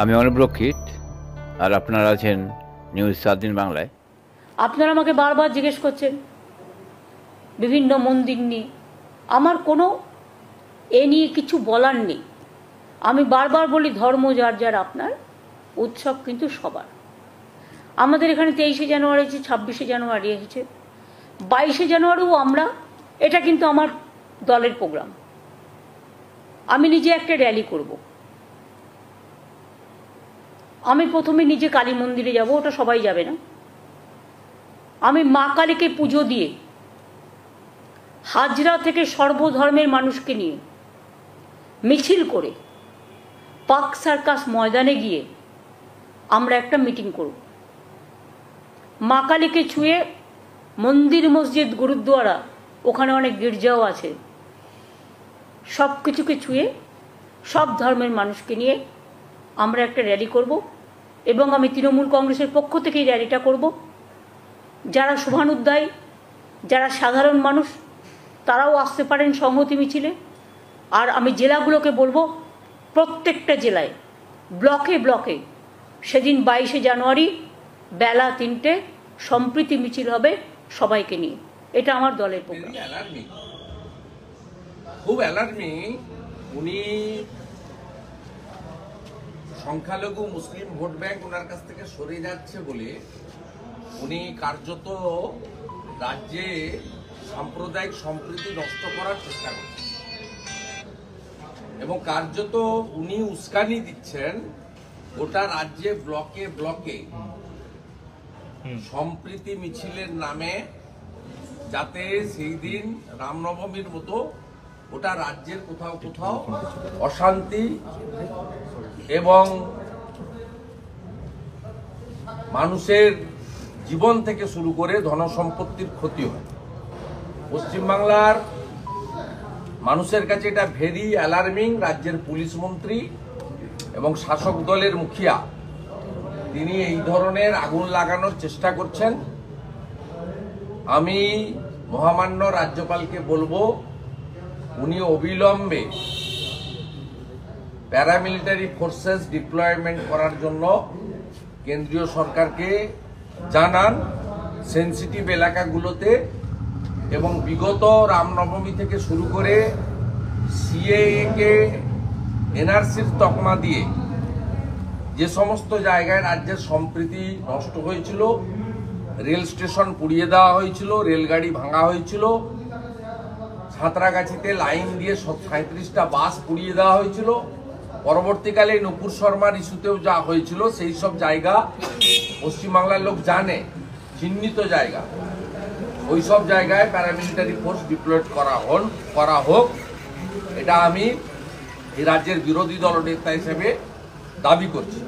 আমি অনুপ রক্ষিত, আর আপনারা আছেন নিউজ 7 দিন বাংলায়। আপনারা আমাকে বারবার জিজ্ঞেস করছেন বিভিন্ন মন্দির নিয়ে। আমার কোনো এ নিয়ে কিছু বলার নেই। আমি বারবার বলি, ধর্ম যার যার আপনার, উৎসব কিন্তু সবার। আমাদের এখানে 23শে জানুয়ারি আছে, 26শে জানুয়ারি এসেছে, 22শে জানুয়ারিও আমরা, এটা কিন্তু আমার দলের প্রোগ্রাম। আমি নিজে একটা র্যালি করব। আমি প্রথমে নিজে কালী মন্দিরে যাব, ওটা সবাই যাবে না। আমি মা কালীকে পুজো দিয়ে হাজরা থেকে সর্বধর্মের মানুষকে নিয়ে মিছিল করে পার্ক সার্কাস ময়দানে গিয়ে আমরা একটা মিটিং করব। মা কালীকে ছুঁয়ে মন্দির, মসজিদ, গুরুদ্বারা, ওখানে অনেক গির্জাও আছে, সব কিছুকে ছুঁয়ে সব ধর্মের মানুষকে নিয়ে আমরা একটা র্যালি করব। এবং আমি তৃণমূল কংগ্রেসের পক্ষ থেকে এই র্যালিটা করব। যারা শুভানুধ্যায়ী, যারা সাধারণ মানুষ, তারাও আসতে পারেন সংহতি মিছিলে। আর আমি জেলাগুলোকে বলবো, প্রত্যেকটা জেলায় ব্লকে ব্লকে সেদিন 22শে জানুয়ারি বেলা 3টে সম্প্রীতি মিছিল হবে সবাইকে নিয়ে। এটা আমার দলের প্রোগ্রাম। খুব অ্যালার্মিং। উনি সংখ্যালঘু মুসলিম ভোট ব্যাংক ওনার কাছ থেকে সরে যাচ্ছে বলে উনি কার্যত রাজ্যে সাম্প্রদায়িক সম্প্রীতি নষ্ট করার চেষ্টা করছেন এবং কার্যত উনি উস্কানি দিচ্ছেন গোটা রাজ্যে ব্লকে ব্লকে সম্প্রীতি মিছিলের নামে, যাতে সেই দিন রামনবমীর মতো গোটা রাজ্যের কোথাও কোথাও অশান্তি এবং মানুষের জীবন থেকে শুরু করে ধনসম্পত্তির ক্ষতি হয়। পশ্চিমবাংলার মানুষের কাছে এটা ভেরি অ্যালার্মিং। রাজ্যের পুলিশ মন্ত্রী এবং শাসক দলের মুখিয়া তিনি এই ধরনের আগুন লাগানোর চেষ্টা করছেন। আমি মহামান্য রাজ্যপালকে বলবো, উনি অবিলম্বে প্যারামিলিটারি ফোর্সেস ডিপ্লয়মেন্ট করার জন্য কেন্দ্রীয় সরকারকে জানান সেন্সিটিভ এলাকাগুলোতে। এবং বিগত রামনবমী থেকে শুরু করে সিএএ কে এনআরসির তকমা দিয়ে যে সমস্ত জায়গায় রাজ্যের সম্প্রীতি নষ্ট হয়েছিল, রেল স্টেশন পুড়িয়ে দেওয়া হয়েছিল, রেলগাড়ি ভাঙা হয়েছিল, সাঁতরাগাছিতে লাইন দিয়ে 37টা বাস পুড়িয়ে দেওয়া হয়েছিল, পরবর্তীকালে নুপুর শর্মার ইস্যুতেও যা হয়েছিল, সেই সব জায়গা পশ্চিমবাংলার লোক জানে, চিহ্নিত জায়গা। ওই সব জায়গায় প্যারামিলিটারি ফোর্স ডিপ্লয়েড করা হোক, এটা আমি এই রাজ্যের বিরোধী দল নেতা হিসেবে দাবি করছি।